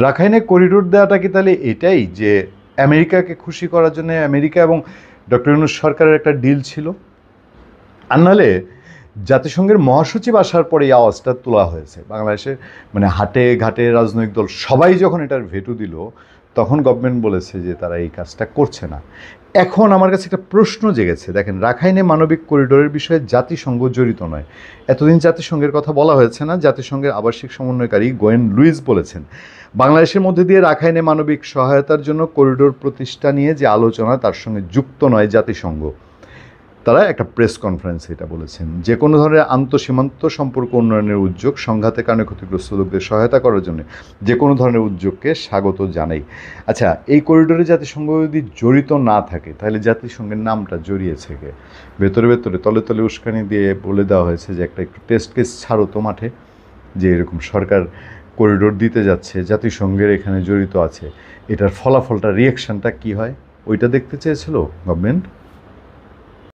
রাখাইনে করিডোর দেওয়াটা কি তাহলে এটাই যে আমেরিকাকে খুশি করার জন্য আমেরিকা এবং ডক্টর ইউনূস সরকারের একটা ডিল ছিল? আর নাহলে জাতিসংঘের মহাসচিব আসার পরে এই আওয়াজটা তোলা হয়েছে বাংলাদেশের, মানে হাটে ঘাটে রাজনৈতিক দল সবাই যখন এটার ভেটো দিল তখন গভর্নমেন্ট বলেছে যে তারা এই কাজটা করছে না। এখন আমার কাছে একটা প্রশ্ন জেগেছে, দেখেন রাখাইনে মানবিক করিডোরের বিষয়ে জাতিসংঘ জড়িত নয়, এতদিন জাতিসংঘের কথা বলা হয়েছে না। জাতিসংঘের আবাসিক সমন্বয়কারী গোয়েন লুইস বলেছেন বাংলাদেশের মধ্যে দিয়ে রাখাইনে মানবিক সহায়তার জন্য করিডোর প্রতিষ্ঠা নিয়ে যে আলোচনা তার সঙ্গে যুক্ত নয় জাতিসংঘ। তারা একটা প্রেস কনফারেন্সে এটা বলেছেন। যে কোনো ধরনের আন্তঃসীমান্ত সম্পর্ক উন্নয়নের উদ্যোগ, সংঘাতের কারণে ক্ষতিগ্রস্ত লোকদের সহায়তা করার জন্য যে কোনো ধরনের উদ্যোগকে স্বাগত জানাই। আচ্ছা, এই করিডোরে জাতিসংঘ যদি জড়িত না থাকে তাহলে জাতিসংঘের নামটা জড়িয়েছে কে? ভেতরে ভেতরে তলে তলে উস্কানি দিয়ে বলে দেওয়া হয়েছে যে একটা একটু টেস্ট কেস ছাড়ো তো মাঠে, যে এরকম সরকার করিডোর দিতে যাচ্ছে, জাতিসংঘের এখানে জড়িত আছে, এটার ফলাফলটা রিয়াকশানটা কী হয় ওইটা দেখতে চেয়েছিল গভর্নমেন্ট।